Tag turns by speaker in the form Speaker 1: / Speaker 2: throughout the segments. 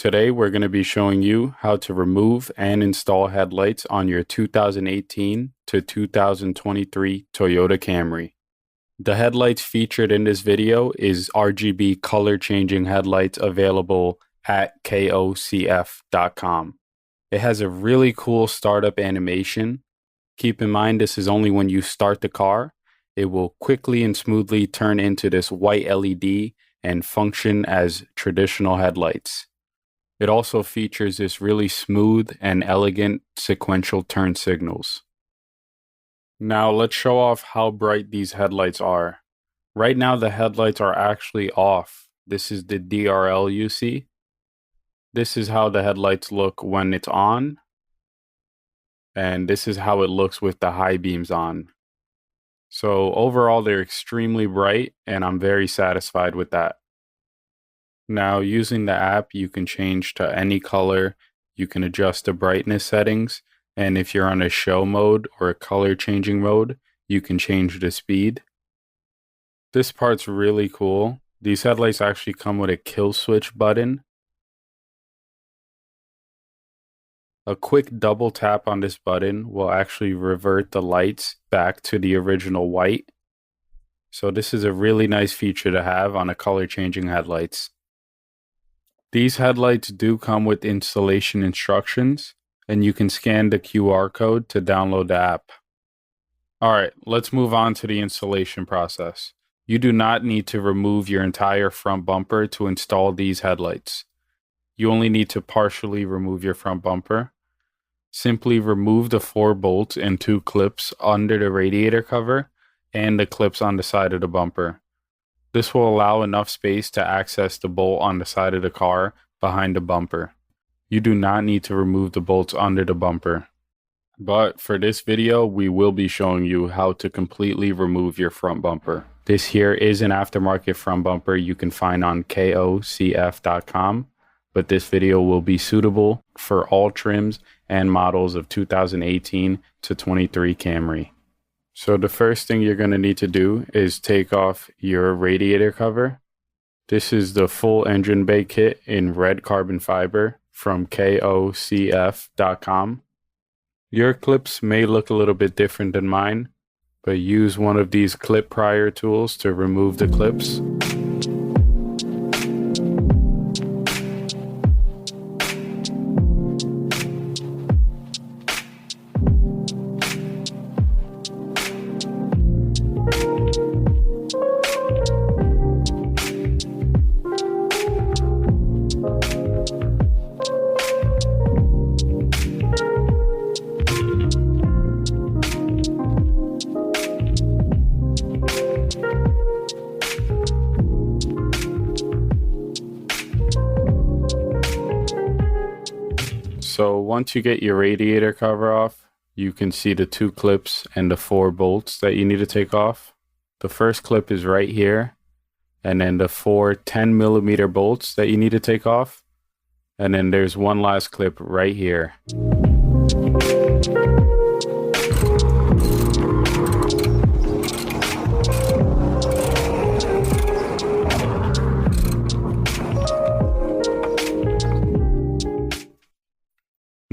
Speaker 1: Today we're going to be showing you how to remove and install headlights on your 2018 to 2023 Toyota Camry. The headlights featured in this video is RGB Color Changing Headlights available at KOCF.com. It has a really cool startup animation. Keep in mind this is only when you start the car. It will quickly and smoothly turn into this white LED and function as traditional headlights. It also features this really smooth and elegant sequential turn signals. Now let's show off how bright these headlights are. Right now the headlights are actually off. This is the DRL you see. This is how the headlights look when it's on. And this is how it looks with the high beams on. So overall they're extremely bright and I'm very satisfied with that. Now using the app you can change to any color, you can adjust the brightness settings, and if you're on a show mode or a color changing mode, you can change the speed. This part's really cool. These headlights actually come with a kill switch button. A quick double tap on this button will actually revert the lights back to the original white. So this is a really nice feature to have on a color changing headlights. These headlights do come with installation instructions, and you can scan the QR code to download the app. Alright, let's move on to the installation process. You do not need to remove your entire front bumper to install these headlights. You only need to partially remove your front bumper. Simply remove the 4 bolts and 2 clips under the radiator cover and the clips on the side of the bumper. This will allow enough space to access the bolt on the side of the car behind the bumper. You do not need to remove the bolts under the bumper. But for this video, we will be showing you how to completely remove your front bumper. This here is an aftermarket front bumper you can find on KOCF.com. But this video will be suitable for all trims and models of 2018 to 23 Camry. So the first thing you're going to need to do is take off your radiator cover. This is the full engine bay kit in red carbon fiber from KOCF.com. Your clips may look a little bit different than mine, but use one of these clip prior tools to remove the clips. So once you get your radiator cover off, you can see the 2 clips and the 4 bolts that you need to take off. The first clip is right here, and then the 4 10mm bolts that you need to take off. And then there's one last clip right here.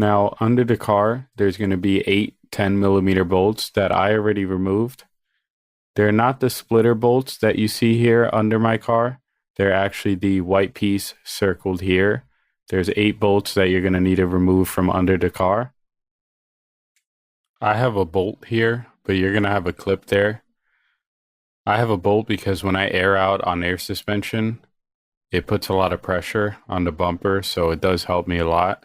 Speaker 1: Now, under the car, there's going to be 8 10mm bolts that I already removed. They're not the splitter bolts that you see here under my car. They're actually the white piece circled here. There's 8 bolts that you're going to need to remove from under the car. I have a bolt here, but you're going to have a clip there. I have a bolt because when I air out on air suspension, it puts a lot of pressure on the bumper, so it does help me a lot.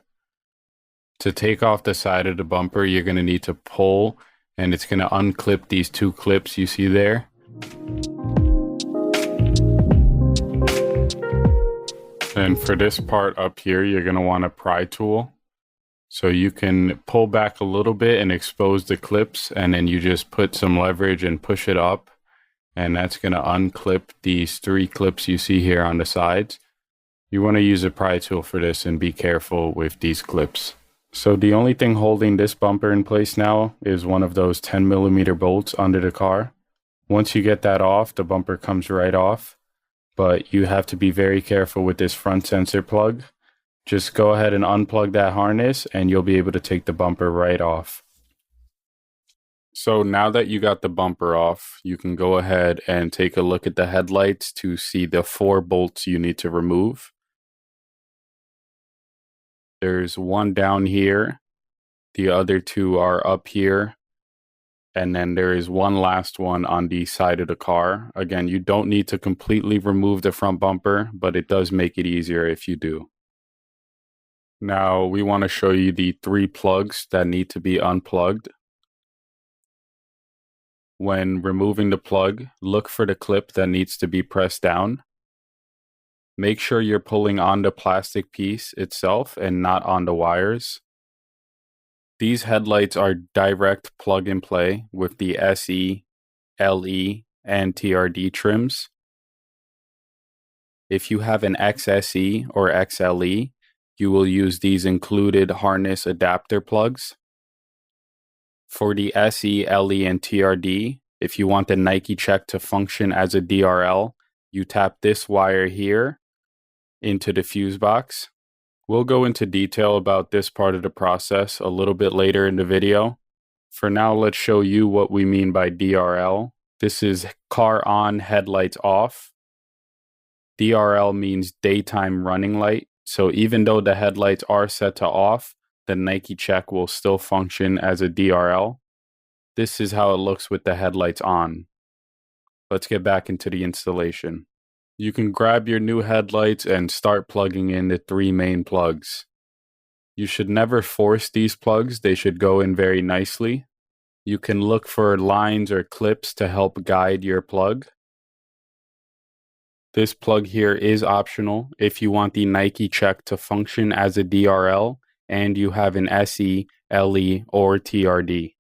Speaker 1: To take off the side of the bumper, you're going to need to pull, and it's going to unclip these 2 clips you see there. And for this part up here, you're going to want a pry tool. So you can pull back a little bit and expose the clips, and then you just put some leverage and push it up. And that's going to unclip these 3 clips you see here on the sides. You want to use a pry tool for this and be careful with these clips. So the only thing holding this bumper in place now is one of those 10mm bolts under the car. Once you get that off, the bumper comes right off. But you have to be very careful with this front sensor plug. Just go ahead and unplug that harness and you'll be able to take the bumper right off. So now that you got the bumper off, you can go ahead and take a look at the headlights to see the 4 bolts you need to remove. There's one down here, the other 2 are up here, and then there is one last one on the side of the car. Again, you don't need to completely remove the front bumper, but it does make it easier if you do. Now we want to show you the 3 plugs that need to be unplugged. When removing the plug, look for the clip that needs to be pressed down. Make sure you're pulling on the plastic piece itself and not on the wires. These headlights are direct plug and play with the SE, LE, and TRD trims. If you have an XSE or XLE, you will use these included harness adapter plugs. For the SE, LE, and TRD, if you want the Nike check to function as a DRL, you tap this wire here into the fuse box. We'll go into detail about this part of the process a little bit later in the video. For now, let's show you what we mean by DRL. This is car on, headlights off. DRL means daytime running light. So even though the headlights are set to off, the Nike check will still function as a DRL. This is how it looks with the headlights on. Let's get back into the installation. You can grab your new headlights and start plugging in the 3 main plugs. You should never force these plugs, they should go in very nicely. You can look for lines or clips to help guide your plug. This plug here is optional if you want the Nike check to function as a DRL and you have an SE, LE, or TRD.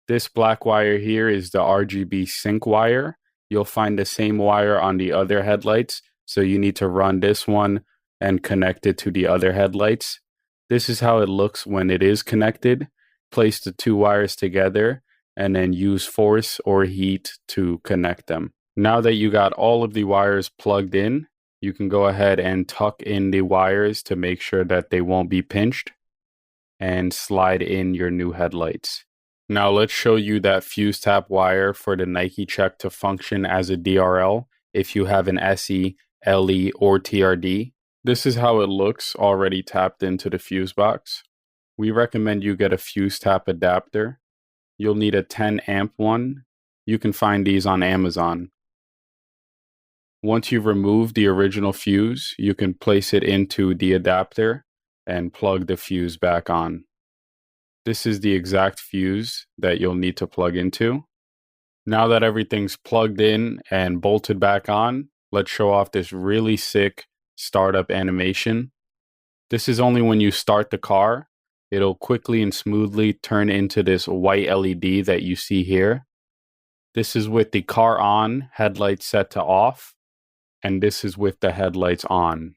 Speaker 1: This black wire here is the RGB sync wire. You'll find the same wire on the other headlights, so you need to run this one and connect it to the other headlights. This is how it looks when it is connected. Place the 2 wires together and then use force or heat to connect them. Now that you got all of the wires plugged in, you can go ahead and tuck in the wires to make sure that they won't be pinched and slide in your new headlights. Now let's show you that fuse tap wire for the Nike check to function as a DRL if you have an SE, LE, or TRD. This is how it looks already tapped into the fuse box. We recommend you get a fuse tap adapter. You'll need a 10 amp one. You can find these on Amazon. Once you've removed the original fuse, you can place it into the adapter and plug the fuse back on. This is the exact fuse that you'll need to plug into. Now that everything's plugged in and bolted back on, let's show off this really sick startup animation. This is only when you start the car. It'll quickly and smoothly turn into this white LED that you see here. This is with the car on, headlights set to off, and this is with the headlights on.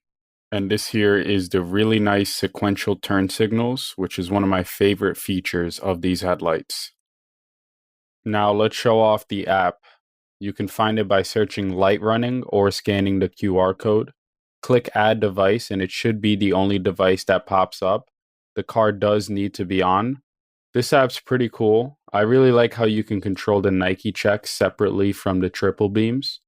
Speaker 1: And this here is the really nice sequential turn signals, which is one of my favorite features of these headlights. Now let's show off the app. You can find it by searching light running or scanning the QR code. Click add device and it should be the only device that pops up. The car does need to be on. This app's pretty cool. I really like how you can control the Nike check separately from the triple beams.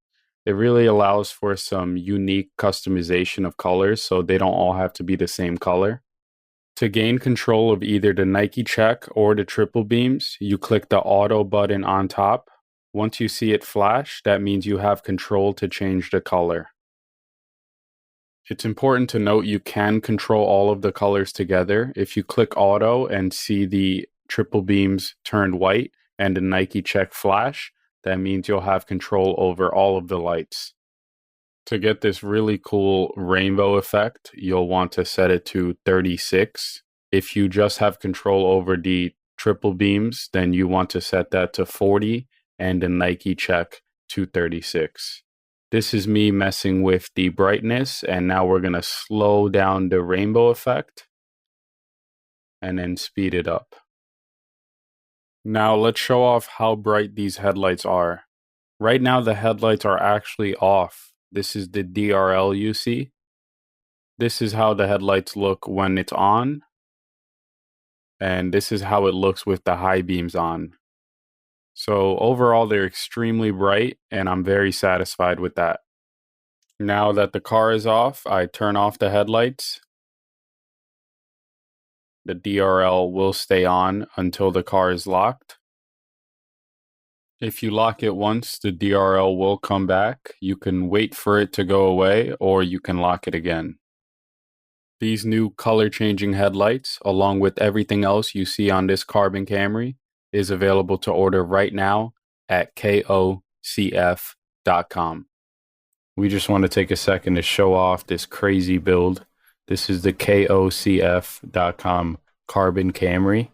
Speaker 1: It really allows for some unique customization of colors, so they don't all have to be the same color. To gain control of either the Nike check or the triple beams, you click the auto button on top. Once you see it flash, that means you have control to change the color. It's important to note you can control all of the colors together. If you click auto and see the triple beams turned white and the Nike check flash, that means you'll have control over all of the lights. To get this really cool rainbow effect, you'll want to set it to 36. If you just have control over the triple beams, then you want to set that to 40 and the Nike check to 36. This is me messing with the brightness, and now we're going to slow down the rainbow effect and then speed it up. Now let's show off how bright these headlights are. Right now the headlights are actually off. This is the DRL you see. This is how the headlights look when it's on, and this is how it looks with the high beams on. So overall, they're extremely bright, and I'm very satisfied with that. Now that the car is off, I turn off the headlights. The DRL will stay on until the car is locked. If you lock it once, the DRL will come back. You can wait for it to go away, or you can lock it again. These new color changing headlights, along with everything else you see on this Carbon Camry, is available to order right now at KOCF.com. We just want to take a second to show off this crazy build. This is the KOCF.com Carbon Camry.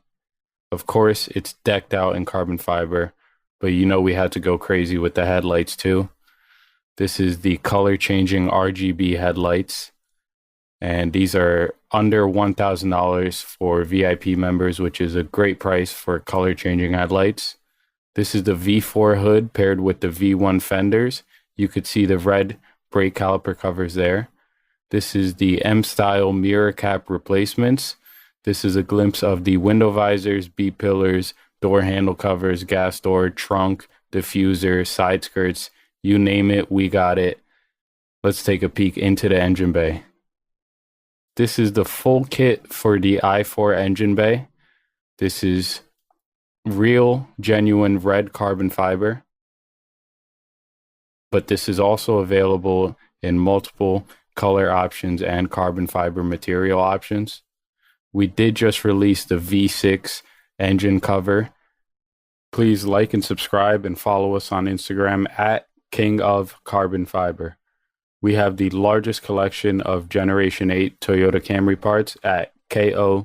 Speaker 1: Of course, it's decked out in carbon fiber, but you know we had to go crazy with the headlights too. This is the color changing RGB headlights, and these are under $1,000 for VIP members, which is a great price for color changing headlights. This is the V4 hood paired with the V1 fenders. You could see the red brake caliper covers there. This is the M-style mirror cap replacements. This is a glimpse of the window visors, B-pillars, door handle covers, gas door, trunk, diffuser, side skirts, you name it, we got it. Let's take a peek into the engine bay. This is the full kit for the i4 engine bay. This is real, genuine red carbon fiber. But this is also available in multiple color options and carbon fiber material options. We did just release the V6 engine cover. Please like and subscribe and follow us on Instagram at kingofcarbonfiber. We have the largest collection of Generation 8 Toyota Camry parts at KOCF.com.